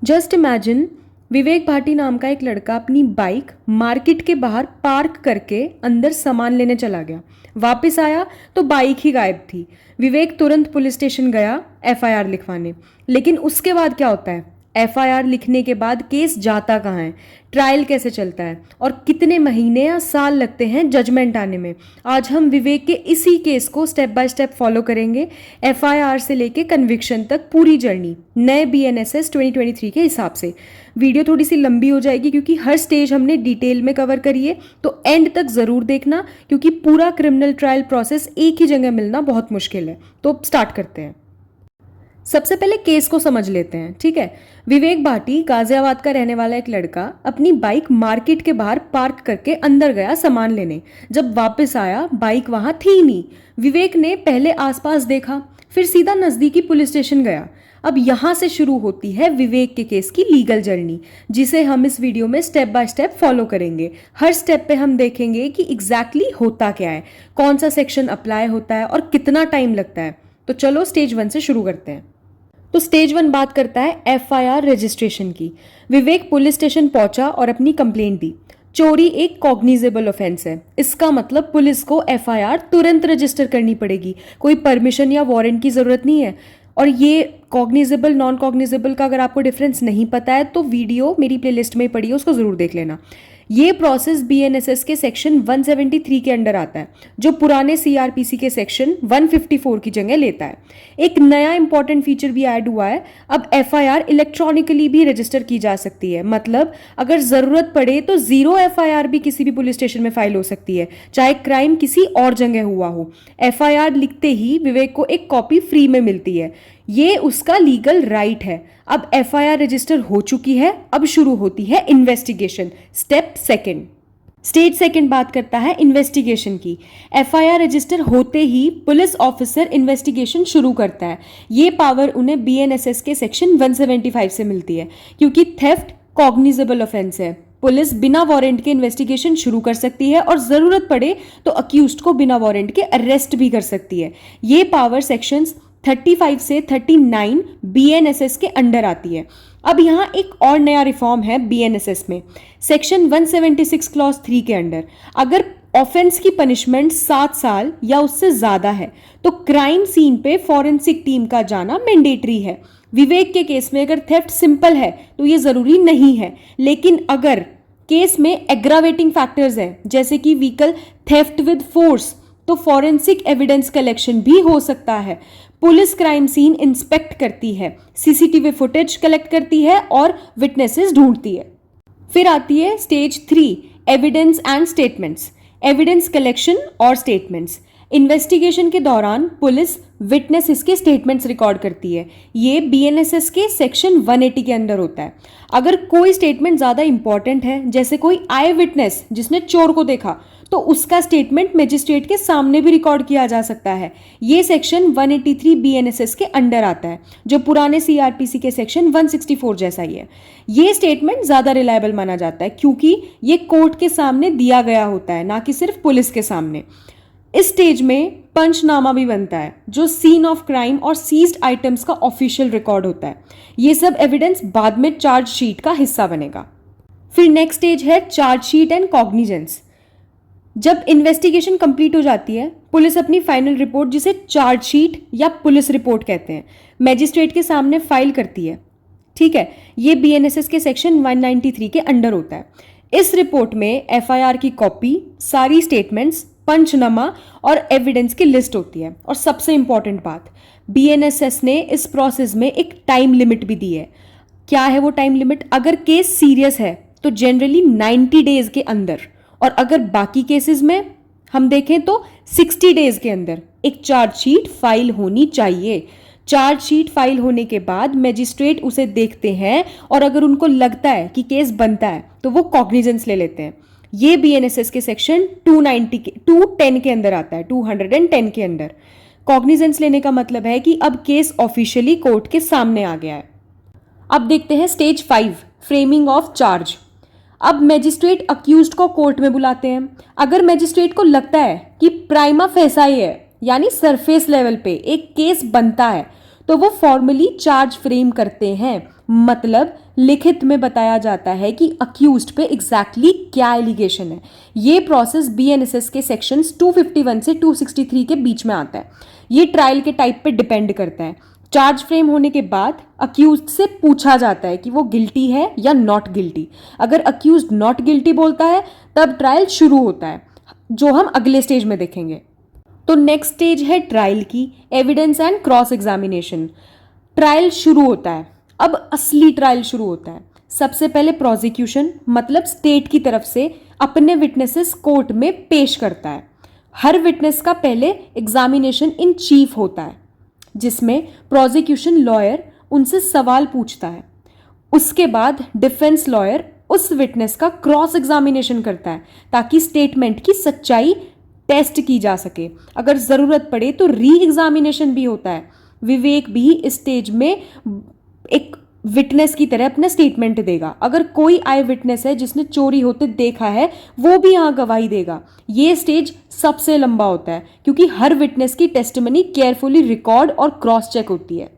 Just imagine विवेक भाटी नाम का एक लड़का अपनी बाइक मार्केट के बाहर पार्क करके अंदर सामान लेने चला गया। वापस आया तो बाइक ही गायब थी। विवेक तुरंत पुलिस स्टेशन गया एफआईआर लिखवाने। लेकिन उसके बाद क्या होता है? एफआईआर लिखने के बाद केस जाता कहाँ है, ट्रायल कैसे चलता है और कितने महीने या साल लगते हैं जजमेंट आने में। आज हम विवेक के इसी केस को स्टेप बाय स्टेप फॉलो करेंगे, एफआईआर से लेके कन्विक्शन तक पूरी जर्नी नए बीएनएसएस 2023 के हिसाब से। वीडियो थोड़ी सी लंबी हो जाएगी क्योंकि हर स्टेज हमने डिटेल में कवर करी है, तो एंड तक जरूर देखना क्योंकि पूरा क्रिमिनल ट्रायल प्रोसेस एक ही जगह मिलना बहुत मुश्किल है। तो स्टार्ट करते हैं। सबसे पहले केस को समझ लेते हैं, ठीक है। विवेक भाटी गाजियाबाद का रहने वाला एक लड़का अपनी बाइक मार्केट के बाहर पार्क करके अंदर गया सामान लेने। जब वापस आया बाइक वहां थी नहीं। विवेक ने पहले आसपास देखा, फिर सीधा नजदीकी पुलिस स्टेशन गया। अब यहां से शुरू होती है विवेक के केस की लीगल जर्नी, जिसे हम इस वीडियो में स्टेप बाय स्टेप फॉलो करेंगे। हर स्टेप पे हम देखेंगे कि एग्जैक्टली होता क्या है, कौन सा सेक्शन अप्लाई होता है और कितना टाइम लगता है। तो चलो स्टेज 1 से शुरू करते हैं। तो स्टेज 1 बात करता है एफआईआर रजिस्ट्रेशन की। विवेक पुलिस स्टेशन पहुंचा और अपनी कंप्लेंट दी। चोरी एक कॉग्निजेबल ऑफेंस है, इसका मतलब पुलिस को एफआईआर तुरंत रजिस्टर करनी पड़ेगी, कोई परमिशन या वारंट की जरूरत नहीं है। और ये कॉग्निजेबल नॉन कॉग्निजेबल का अगर आपको डिफरेंस नहीं पता है तो वीडियो मेरी प्लेलिस्ट में पड़ी है, उसको जरूर देख लेना। ये प्रोसेस बीएनएसएस के सेक्शन 173 के अंडर आता है, जो पुराने सीआरपीसी के सेक्शन 154 की जगह लेता है। एक नया इंपॉर्टेंट फीचर भी ऐड हुआ है, अब एफआईआर इलेक्ट्रॉनिकली भी रजिस्टर की जा सकती है। मतलब अगर जरूरत पड़े तो 0 एफआईआर भी किसी भी पुलिस स्टेशन में फाइल हो सकती है, चाहे क्राइम किसी और जगह हुआ हो। एफआईआर लिखते ही विवेक को एक कॉपी फ्री में मिलती है, ये उसका लीगल राइट है। अब एफआईआर रजिस्टर हो चुकी है, अब शुरू होती है इन्वेस्टिगेशन, स्टेप 2। स्टेज 2 बात करता है इन्वेस्टिगेशन की। एफआईआर रजिस्टर होते ही पुलिस ऑफिसर इन्वेस्टिगेशन शुरू करता है। ये पावर उन्हें बीएनएसएस के सेक्शन 175 से मिलती है, क्योंकि थेफ्ट कॉग्निजेबल ऑफेंस है। पुलिस बिना वारंट के इन्वेस्टिगेशन शुरू कर सकती है और जरूरत पड़े तो अक्यूज्ड को बिना वारंट के अरेस्ट भी कर सकती है। ये पावर सेक्शंस 35 से 39 बीएनएसएस के अंडर आती है। अब यहां एक और नया रिफॉर्म है बीएनएसएस में, सेक्शन 176 क्लॉज 3 के अंडर। अगर ऑफेंस की पनिशमेंट 7 साल या उससे ज्यादा है तो क्राइम सीन पे फॉरेंसिक टीम का जाना मैंडेटरी है। विवेक के केस में अगर थेफ्ट सिंपल है तो ये जरूरी नहीं है, लेकिन अगर केस में एग्रावेटिंग फैक्टर्स हैं जैसे कि व्हीकल थेफ्ट विद फोर्स, तो फॉरेंसिक एविडेंस कलेक्शन भी हो सकता है। पुलिस क्राइम सीन इंस्पेक्ट करती है, सीसीटीवी फुटेज कलेक्ट करती है और विटनेसेस ढूंढती है। फिर आती है stage 3, evidence and statements. Evidence collection और स्टेटमेंट्स। इन्वेस्टिगेशन के दौरान पुलिस विटनेसेस के स्टेटमेंट्स रिकॉर्ड करती है। ये बीएनएसएस के सेक्शन 180 के अंदर होता है। अगर कोई स्टेटमेंट ज्यादा इंपॉर्टेंट है, जैसे कोई आई विटनेस जिसने चोर को देखा, तो उसका स्टेटमेंट मजिस्ट्रेट के सामने भी रिकॉर्ड किया जा सकता है। ये सेक्शन 183 बीएनएसएस के अंडर आता है, जो पुराने सीआरपीसी के सेक्शन 164 जैसा ही है। ये स्टेटमेंट ज्यादा रिलायबल माना जाता है क्योंकि ये कोर्ट के सामने दिया गया होता है, ना कि सिर्फ पुलिस के सामने। इस स्टेज में पंचनामा भी बनता है, जो सीन ऑफ क्राइम और सीज्ड आइटम्स का ऑफिशियल रिकॉर्ड होता है। ये सब एविडेंस बाद में चार्जशीट का हिस्सा बनेगा। फिर नेक्स्ट स्टेज है चार्जशीट एंड कॉग्निजेंस। जब इन्वेस्टिगेशन कंप्लीट हो जाती है, पुलिस अपनी फाइनल रिपोर्ट, जिसे चार्जशीट या पुलिस रिपोर्ट कहते हैं, मैजिस्ट्रेट के सामने फाइल करती है। ठीक है, ये बीएनएसएस के सेक्शन 193 के अंडर होता है। इस रिपोर्ट में एफआईआर की कॉपी, सारी स्टेटमेंट्स, पंचनामा और एविडेंस की लिस्ट होती है। और सबसे इंपॉर्टेंट बात, बीएनएसएस ने इस प्रोसेस में एक टाइम लिमिट भी दी है। क्या है वो टाइम लिमिट? अगर केस सीरियस है तो जनरली 90 डेज के अंदर, और अगर बाकी केसेस में हम देखें तो 60 डेज के अंदर एक चार्जशीट फाइल होनी चाहिए। चार्जशीट फाइल होने के बाद मैजिस्ट्रेट उसे देखते हैं और अगर उनको लगता है कि केस बनता है तो वो कॉग्निजेंस ले लेते हैं। ये बीएनएसएस के सेक्शन 210 के अंदर आता है, 210 के अंदर। कॉग्निजेंस लेने का मतलब है कि अब केस ऑफिशियली कोर्ट के सामने आ गया है। अब देखते हैं स्टेज 5, फ्रेमिंग ऑफ चार्ज। अब मैजिस्ट्रेट अक्यूज्ड को कोर्ट में बुलाते हैं। अगर मैजिस्ट्रेट को लगता है कि प्राइमा फेसाई है, यानी सरफेस लेवल पे एक केस बनता है, तो वो फॉर्मली चार्ज फ्रेम करते हैं। मतलब लिखित में बताया जाता है कि अक्यूज्ड पे एग्जैक्टली क्या एलिगेशन है। ये प्रोसेस बीएनएसएस के सेक्शंस 251 से 263 के बीच में आता है। ये ट्रायल के टाइप पे डिपेंड करता है। चार्ज फ्रेम होने के बाद अक्यूज्ड से पूछा जाता है कि वो गिल्टी है या नॉट गिल्टी। अगर अक्यूज्ड नॉट गिल्टी बोलता है तब ट्रायल शुरू होता है, जो हम अगले स्टेज में देखेंगे। तो नेक्स्ट स्टेज है ट्रायल की, evidence and cross examination. Trial शुरू होता है। अब असली ट्रायल शुरू होता है। सबसे पहले प्रोसिक्यूशन मतलब स्टेट की तरफ से अपने विटनेसेस कोर्ट में पेश करता है। हर विटनेस का पहले एग्जामिनेशन इन चीफ होता है, जिसमें प्रोसिक्यूशन लॉयर उनसे सवाल पूछता है। उसके बाद डिफेंस लॉयर उस विटनेस का क्रॉस एग्जामिनेशन करता है ताकि स्टेटमेंट की सच्चाई टेस्ट की जा सके। अगर ज़रूरत पड़े तो री एग्जामिनेशन भी होता है। विवेक भी इस स्टेज में एक विटनेस की तरह अपना स्टेटमेंट देगा। अगर कोई आई विटनेस है जिसने चोरी होते देखा है, वो भी यहाँ गवाही देगा। ये स्टेज सबसे लंबा होता है क्योंकि हर विटनेस की टेस्टिमनी केयरफुली रिकॉर्ड और क्रॉस चेक होती है।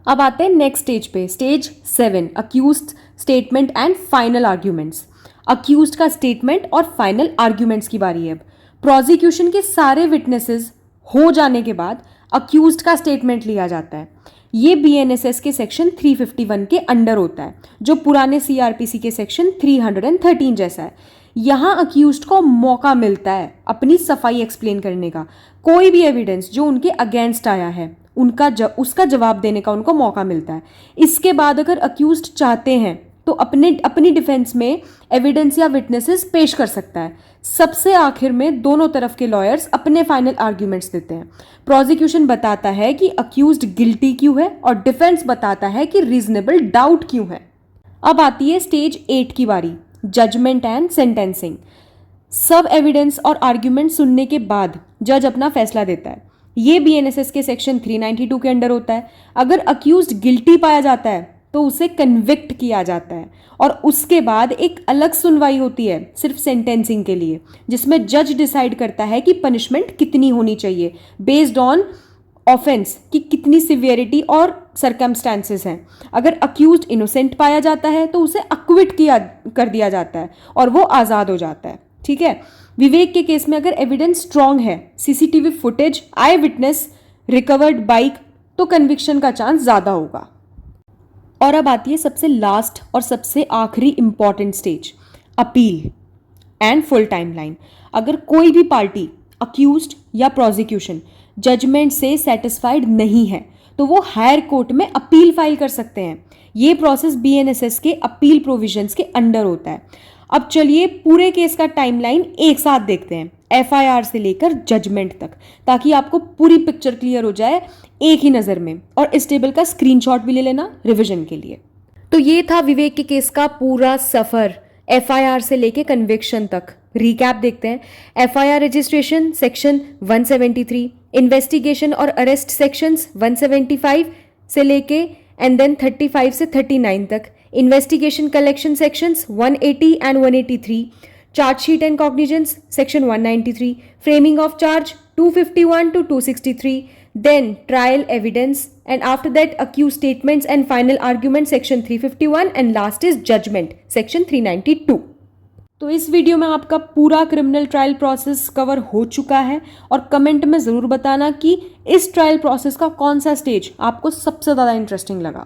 अब आते हैं नेक्स्ट स्टेज पे, stage 7, accused statement and final arguments. Accused का स्टेटमेंट और फाइनल आर्ग्यूमेंट्स की बारी है। अब प्रोसिक्यूशन के सारे विटनेसेस हो जाने के बाद अक्यूज्ड का स्टेटमेंट लिया जाता है। ये बीएनएसएस के सेक्शन 351 के अंडर होता है, जो पुराने सीआरपीसी के सेक्शन 313 जैसा है। यहाँ अक्यूज्ड को मौका मिलता है अपनी सफाई एक्सप्लेन करने का। कोई भी एविडेंस जो उनके अगेंस्ट आया है उसका जवाब देने का उनको मौका मिलता है। इसके बाद अगर अक्यूज्ड चाहते हैं तो अपनी डिफेंस में एविडेंस या विटनेसेस पेश कर सकता है। सबसे आखिर में दोनों तरफ के लॉयर्स अपने फाइनल आर्ग्यूमेंट्स देते हैं। प्रोसिक्यूशन बताता है कि अक्यूज्ड गिल्टी क्यों है और डिफेंस बताता है कि रीजनेबल डाउट क्यों है। अब आती है स्टेज 8 की बारी, जजमेंट एंड सेंटेंसिंग। सब एविडेंस और आर्ग्यूमेंट सुनने के बाद जज अपना फैसला देता है। ये बीएनएसएस के सेक्शन 392 के अंडर होता है। अगर अक्यूज्ड गिल्टी पाया जाता है तो उसे कन्विक्ट किया जाता है और उसके बाद एक अलग सुनवाई होती है सिर्फ सेंटेंसिंग के लिए, जिसमें जज डिसाइड करता है कि पनिशमेंट कितनी होनी चाहिए बेस्ड ऑन ऑफेंस की कितनी सिवियरिटी और सरकमस्टांसेस हैं। अगर अक्यूज्ड इनोसेंट पाया जाता है तो उसे अक्विट कर दिया जाता है और वो आज़ाद हो जाता है। ठीक है। विवेक के केस में अगर एविडेंस स्ट्रांग है, सीसीटीवी फुटेज, आई विटनेस, रिकवर्ड बाइक, तो कन्विक्शन का चांस ज़्यादा होगा। और अब आती है सबसे लास्ट और सबसे आखिरी important stage, appeal and full timeline. अगर कोई भी पार्टी, अक्यूज्ड या प्रोसिक्यूशन, जजमेंट से सेटिस्फाइड नहीं है तो वो हायर कोर्ट में अपील फाइल कर सकते हैं। ये प्रोसेस बीएनएसएस के अपील प्रोविजंस के अंडर होता है। अब चलिए पूरे केस का टाइमलाइन एक साथ देखते हैं, एफआईआर से लेकर जजमेंट तक, ताकि आपको पूरी पिक्चर क्लियर हो जाए एक ही नज़र में। और इस टेबल का स्क्रीनशॉट भी ले लेना रिवीजन के लिए। तो ये था विवेक के केस का पूरा सफ़र, एफआईआर से लेके कन्विक्शन तक। रिकैप देखते हैं। एफआईआर रजिस्ट्रेशन सेक्शन 173, इन्वेस्टिगेशन और अरेस्ट सेक्शंस 175 से लेके एंड देन 35 से 39 तक, investigation collection sections 180 and 183, chargesheet and cognizance section 193, framing of charge 251 to 263, then trial evidence, and after that accused statements and final argument section 351, and last is judgment section 392। तो इस video में आपका पूरा criminal trial process cover हो चुका है और comment में ज़रूर बताना कि इस ट्रायल प्रोसेस का कौन सा स्टेज आपको सबसे ज़्यादा इंटरेस्टिंग लगा।